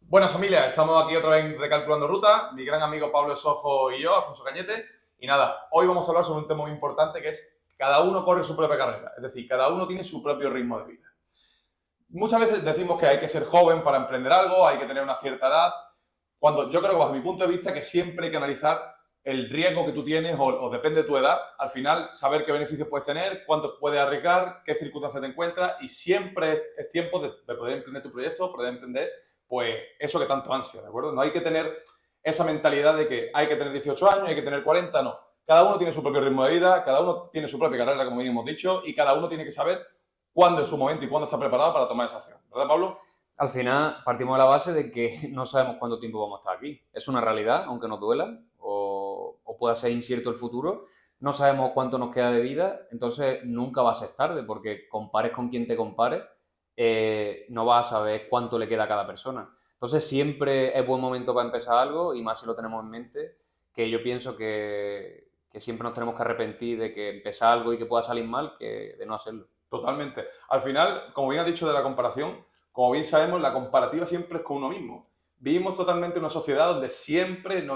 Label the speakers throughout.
Speaker 1: Buenas familia, estamos aquí otra vez recalculando ruta, mi gran amigo Pablo Sojo y yo, Alfonso Cañete, y nada, hoy vamos a hablar sobre un tema muy importante que es cada uno corre su propia carrera, es decir, cada uno tiene su propio ritmo de vida. Muchas veces decimos que hay que ser joven para emprender algo, hay que tener una cierta edad, cuando yo creo que bajo mi punto de vista que siempre hay que analizar el riesgo que tú tienes o depende de tu edad, al final saber qué beneficios puedes tener, cuánto puedes arriesgar, qué circunstancias te encuentras y siempre es tiempo de poder emprender tu proyecto, poder emprender pues eso que tanto ansia, ¿de acuerdo? No hay que tener esa mentalidad de que hay que tener 18 años, hay que tener 40, no. Cada uno tiene su propio ritmo de vida, cada uno tiene su propia carrera, como bien hemos dicho, y cada uno tiene que saber cuándo es su momento y cuándo está preparado para tomar esa acción. ¿Verdad, Pablo?
Speaker 2: Al final partimos de la base de que no sabemos cuánto tiempo vamos a estar aquí. Es una realidad, aunque nos duela, o pueda ser incierto el futuro. No sabemos cuánto nos queda de vida, entonces nunca va a ser tarde, porque compares con quien te compare, no vas a saber cuánto le queda a cada persona. Entonces siempre es buen momento para empezar algo, y más si lo tenemos en mente, que yo pienso que siempre nos tenemos que arrepentir de que empezar algo y que pueda salir mal, que de no hacerlo.
Speaker 1: Totalmente. Al final, como bien has dicho de la comparación, como bien sabemos, la comparativa siempre es con uno mismo. Vivimos totalmente en una sociedad donde siempre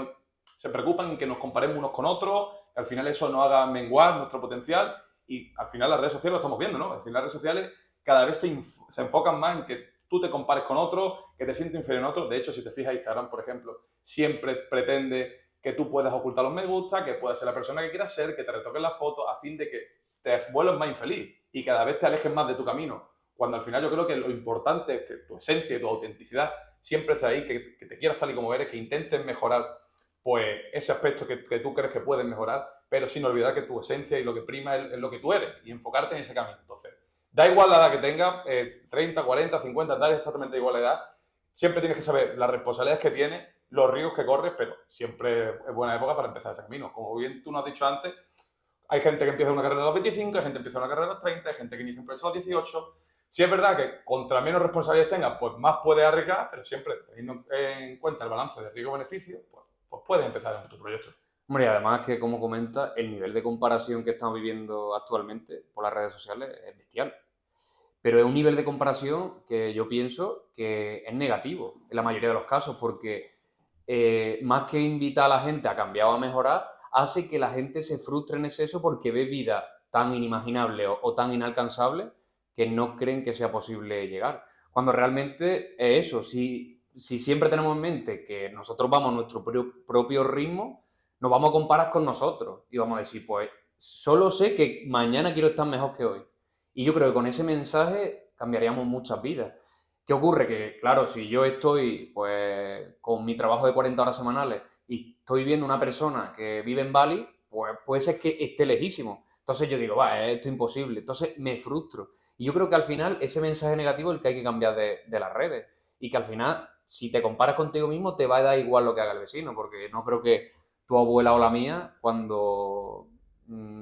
Speaker 1: se preocupan en que nos comparemos unos con otros, que al final eso nos haga menguar nuestro potencial y al final las redes sociales lo estamos viendo, ¿no? Al final las redes sociales cada vez se enfocan más en que tú te compares con otro, que te sientes inferior en otro. De hecho, si te fijas, Instagram, por ejemplo, siempre pretende que tú puedas ocultar los me gusta, que puedas ser la persona que quieras ser, que te retoques la foto a fin de que te vuelvas más infeliz y cada vez te alejes más de tu camino. Cuando al final yo creo que lo importante es que tu esencia y tu autenticidad siempre esté ahí, que te quieras tal y como eres, que intentes mejorar pues ese aspecto que tú crees que puedes mejorar, pero sin olvidar que tu esencia y lo que prima es lo que tú eres y enfocarte en ese camino. Entonces, da igual la edad que tengas, 30, 40, 50, da exactamente igual la edad, siempre tienes que saber las responsabilidades que tienes, los riesgos que corres, pero siempre es buena época para empezar ese camino. Como bien tú nos has dicho antes, hay gente que empieza una carrera a los 25, hay gente que empieza una carrera a los 30, hay gente que inicia un proyecto a los 18. Sí es verdad que contra menos responsabilidades tengas, pues más puedes arriesgar, pero siempre teniendo en cuenta el balance de riesgo-beneficio, pues puedes empezar en tu proyecto.
Speaker 2: Hombre, y además que, como comenta, el nivel de comparación que estamos viviendo actualmente por las redes sociales es bestial. Pero es un nivel de comparación que yo pienso que es negativo en la mayoría de los casos, porque más que invitar a la gente a cambiar o a mejorar, hace que la gente se frustre en exceso porque ve vida tan inimaginable o tan inalcanzable que no creen que sea posible llegar. Cuando realmente es eso, si siempre tenemos en mente que nosotros vamos a nuestro propio ritmo, nos vamos a comparar con nosotros y vamos a decir, pues solo sé que mañana quiero estar mejor que hoy. Y yo creo que con ese mensaje cambiaríamos muchas vidas. ¿Qué ocurre? Que, claro, si yo estoy pues con mi trabajo de 40 horas semanales y estoy viendo una persona que vive en Bali, pues puede ser que esté lejísimo. Entonces yo digo, va, esto es imposible. Entonces me frustro. Y yo creo que al final ese mensaje negativo es el que hay que cambiar de las redes. Y que al final, si te comparas contigo mismo, te va a dar igual lo que haga el vecino. Porque no creo que tu abuela o la mía, cuando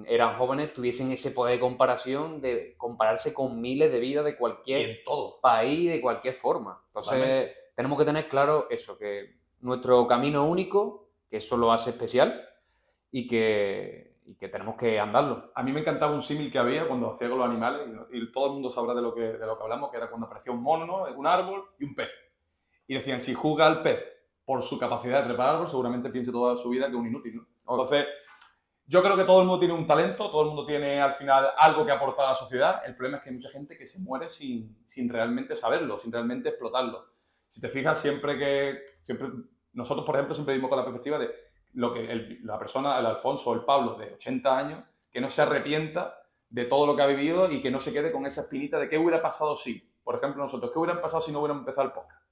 Speaker 2: eran jóvenes, tuviesen ese poder de comparación, de compararse con miles de vidas de
Speaker 1: Y
Speaker 2: cualquier
Speaker 1: en todo,
Speaker 2: país, de cualquier forma.
Speaker 1: totalmente.
Speaker 2: Entonces, tenemos que tener claro eso, que nuestro camino es único, que eso lo hace especial y que tenemos que andarlo.
Speaker 1: A mí me encantaba un símil que había cuando hacía con los animales, y todo el mundo sabrá de lo que hablamos, que era cuando aparecía un mono, ¿no? Un árbol y un pez. Y decían, si juzga al pez por su capacidad de trepar árboles, seguramente piense toda su vida que es un inútil, ¿no?
Speaker 2: Oh,
Speaker 1: Entonces, yo creo que todo el mundo tiene un talento, todo el mundo tiene al final algo que aportar a la sociedad. El problema es que hay mucha gente que se muere sin realmente saberlo, sin realmente explotarlo. Si te fijas, siempre nosotros, por ejemplo, siempre vimos con la perspectiva de lo que la persona, el Alfonso o el Pablo de 80 años, que no se arrepienta de todo lo que ha vivido y que no se quede con esa espinita de qué hubiera pasado si. Por ejemplo, nosotros, ¿qué hubiera pasado si no hubiéramos empezado el podcast?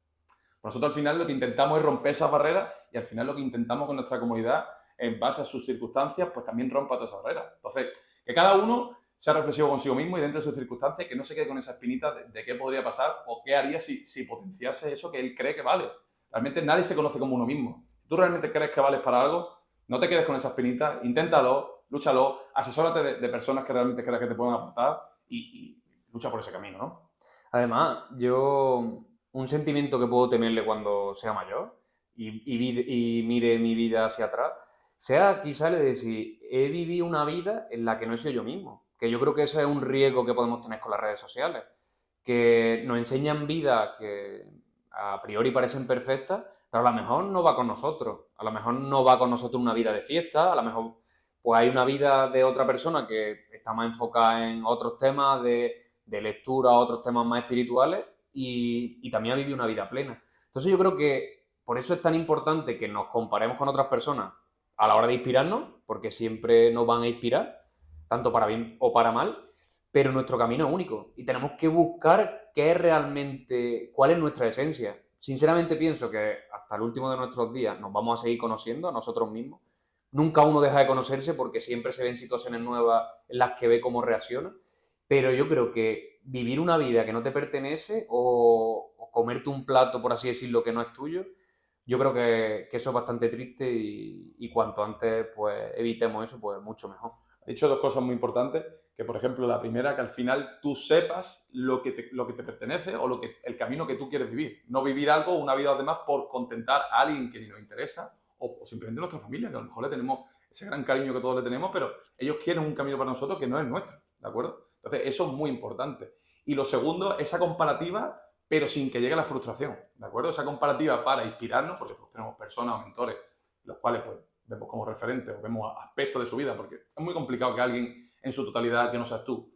Speaker 1: Nosotros al final lo que intentamos es romper esas barreras y al final lo que intentamos con nuestra comunidad, en base a sus circunstancias, pues también rompa todas esas barreras. Entonces, que cada uno sea reflexivo consigo mismo y dentro de sus circunstancias, que no se quede con esa espinita de qué podría pasar o qué haría si potenciase eso que él cree que vale. Realmente nadie se conoce como uno mismo. Si tú realmente crees que vales para algo, no te quedes con esa espinita, inténtalo, lúchalo, asesórate de personas que realmente creas que te puedan aportar y lucha por ese camino, ¿no?
Speaker 2: además, un sentimiento que puedo tenerle cuando sea mayor y mire mi vida hacia atrás, sea quizá el de decir, he vivido una vida en la que no he sido yo mismo. Que yo creo que eso es un riesgo que podemos tener con las redes sociales, que nos enseñan vidas que a priori parecen perfectas, pero a lo mejor no va con nosotros. A lo mejor no va con nosotros una vida de fiesta, a lo mejor pues hay una vida de otra persona que está más enfocada en otros temas de lectura, otros temas más espirituales y también ha vivido una vida plena. Entonces yo creo que por eso es tan importante que nos comparemos con otras personas a la hora de inspirarnos, porque siempre nos van a inspirar, tanto para bien o para mal, pero nuestro camino es único y tenemos que buscar qué es realmente, cuál es nuestra esencia. Sinceramente pienso que hasta el último de nuestros días nos vamos a seguir conociendo a nosotros mismos. Nunca uno deja de conocerse porque siempre se ven situaciones nuevas en las que ve cómo reacciona, pero yo creo que vivir una vida que no te pertenece o comerte un plato, por así decirlo, que no es tuyo, yo creo que eso es bastante triste y cuanto antes pues evitemos eso, pues mucho mejor.
Speaker 1: He dicho dos cosas muy importantes, que por ejemplo la primera, que al final tú sepas lo que te pertenece o el camino que tú quieres vivir. No vivir algo, una vida además por contentar a alguien que ni nos interesa o simplemente nuestra familia, que a lo mejor le tenemos ese gran cariño que todos le tenemos, pero ellos quieren un camino para nosotros que no es nuestro, ¿de acuerdo? Entonces eso es muy importante. Y lo segundo, esa comparativa, pero sin que llegue la frustración, ¿de acuerdo? Esa comparativa para inspirarnos, porque pues, tenemos personas o mentores, los cuales pues vemos como referentes o vemos aspectos de su vida, porque es muy complicado que alguien en su totalidad, que no seas tú,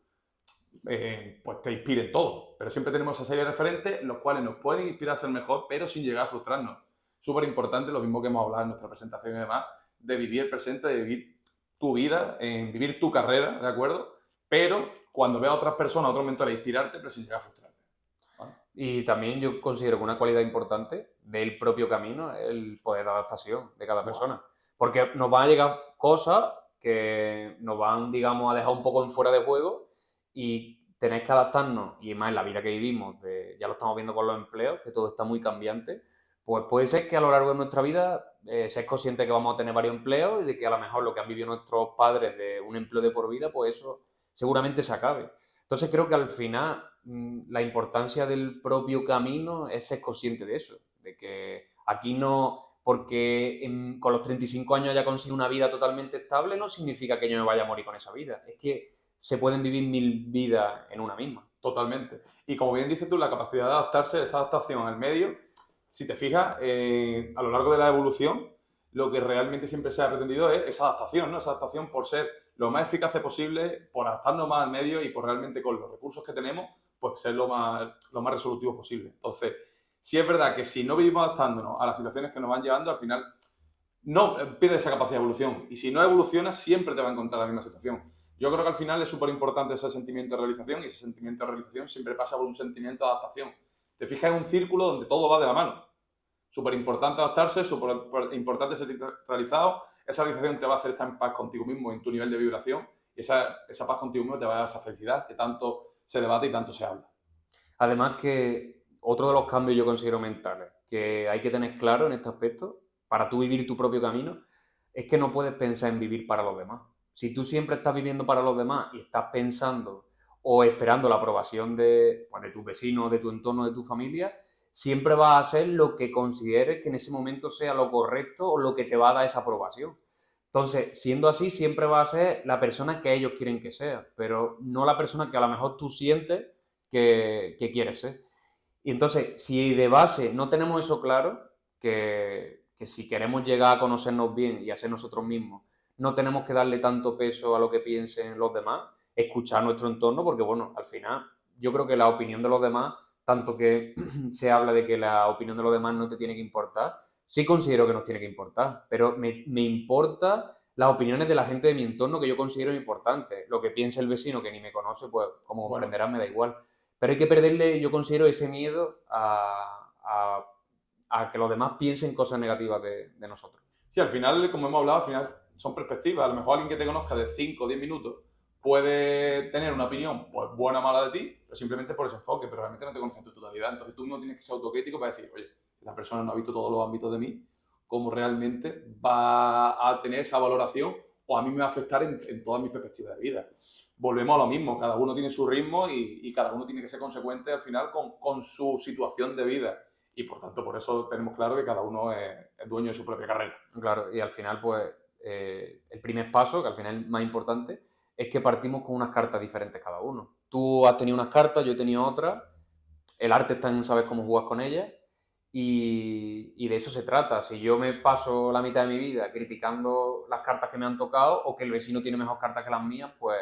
Speaker 1: pues te inspire en todo. Pero siempre tenemos esa serie de referentes, los cuales nos pueden inspirar a ser mejor, pero sin llegar a frustrarnos. Súper importante, lo mismo que hemos hablado en nuestra presentación y demás, de vivir el presente, de vivir tu vida, vivir tu carrera, ¿de acuerdo? Pero cuando veas a otras personas, a otros mentores, inspirarte, pero sin llegar a frustrarte. ¿Vale?
Speaker 2: Y también yo considero que una cualidad importante del propio camino es el poder de adaptación de cada persona. Porque nos van a llegar cosas que nos van, digamos, a dejar un poco en fuera de juego y tenéis que adaptarnos, y más en la vida que vivimos, ya lo estamos viendo con los empleos, que todo está muy cambiante, pues puede ser que a lo largo de nuestra vida seas consciente que vamos a tener varios empleos y de que a lo mejor lo que han vivido nuestros padres de un empleo de por vida, pues eso seguramente se acabe. Entonces creo que al final la importancia del propio camino es ser consciente de eso, de que aquí no, porque con los 35 años haya conseguido una vida totalmente estable, no significa que yo me vaya a morir con esa vida. Es que se pueden vivir 1000 vidas en una misma.
Speaker 1: Totalmente. Y como bien dices tú, la capacidad de adaptarse, esa adaptación al medio, si te fijas, a lo largo de la evolución, lo que realmente siempre se ha pretendido es esa adaptación, ¿no? Esa adaptación por ser lo más eficaz posible, por adaptarnos más al medio y por realmente con los recursos que tenemos, pues ser lo más resolutivo posible. Entonces, sí es verdad que si no vivimos adaptándonos a las situaciones que nos van llevando, al final no pierdes esa capacidad de evolución. Y si no evolucionas, siempre te va a encontrar la misma situación. Yo creo que al final es súper importante ese sentimiento de realización y ese sentimiento de realización siempre pasa por un sentimiento de adaptación. Si te fijas, es un círculo donde todo va de la mano. Súper importante adaptarse, súper importante ser realizado. Esa realización te va a hacer estar en paz contigo mismo, en tu nivel de vibración. Y esa paz contigo mismo te va a dar esa felicidad que tanto se debate y tanto se habla.
Speaker 2: Además que otro de los cambios yo considero mentales que hay que tener claro en este aspecto, para tú vivir tu propio camino, es que no puedes pensar en vivir para los demás. Si tú siempre estás viviendo para los demás y estás pensando o esperando la aprobación pues, de tus vecinos, de tu entorno, de tu familia, siempre vas a hacer lo que consideres que en ese momento sea lo correcto o lo que te va a dar esa aprobación. Entonces, siendo así, siempre va a ser la persona que ellos quieren que sea, pero no la persona que a lo mejor tú sientes que quieres ser. Y entonces, si de base no tenemos eso claro, que si queremos llegar a conocernos bien y a ser nosotros mismos, no tenemos que darle tanto peso a lo que piensen los demás, escuchar nuestro entorno, porque bueno, al final yo creo que la opinión de los demás, tanto que se habla de que la opinión de los demás no te tiene que importar, sí considero que nos tiene que importar, pero me importa las opiniones de la gente de mi entorno que yo considero importantes. Lo que piense el vecino que ni me conoce, pues como comprenderán me da igual. Pero hay que perderle, yo considero, ese miedo a que los demás piensen cosas negativas de nosotros.
Speaker 1: Sí, al final, como hemos hablado, al final son perspectivas. A lo mejor alguien que te conozca de 5 o 10 minutos puede tener una opinión pues, buena o mala de ti, pero simplemente por ese enfoque, pero realmente no te conoce en tu totalidad. Entonces tú mismo tienes que ser autocrítico para decir, oye, esta persona no ha visto todos los ámbitos de mí, cómo realmente va a tener esa valoración o a mí me va a afectar en todas mis perspectivas de vida. Volvemos a lo mismo, cada uno tiene su ritmo y cada uno tiene que ser consecuente al final con su situación de vida. Y por tanto, por eso tenemos claro que cada uno es dueño de su propia carrera.
Speaker 2: Claro, y al final, pues, el primer paso, que al final es más importante, es que partimos con unas cartas diferentes cada uno. Tú has tenido unas cartas, yo he tenido otras. El arte está en saber cómo jugar con ellas. Y de eso se trata. Si yo me paso la mitad de mi vida criticando las cartas que me han tocado o que el vecino tiene mejor cartas que las mías, pues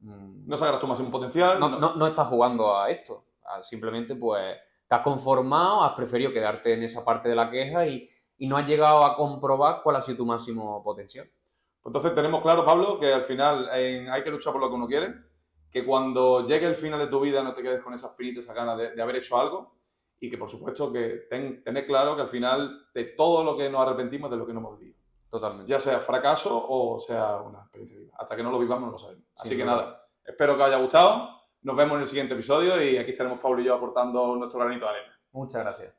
Speaker 1: No sacarás tu máximo potencial.
Speaker 2: no estás jugando a esto. Simplemente pues te has conformado, has preferido quedarte en esa parte de la queja y no has llegado a comprobar cuál ha sido tu máximo potencial.
Speaker 1: Entonces tenemos claro, Pablo, que al final hay que luchar por lo que uno quiere, que cuando llegue el final de tu vida no te quedes con esa espinita, esa ganas de haber hecho algo y que por supuesto que tened claro que al final de todo lo que nos arrepentimos de lo que no hemos vivido.
Speaker 2: Totalmente.
Speaker 1: Ya sea fracaso o sea una experiencia viva. Hasta que no lo vivamos no lo sabemos. Así
Speaker 2: Sin
Speaker 1: que
Speaker 2: duda.
Speaker 1: nada, espero que os haya gustado. Nos vemos en el siguiente episodio y aquí estaremos Pablo y yo aportando nuestro granito de arena.
Speaker 2: Muchas gracias.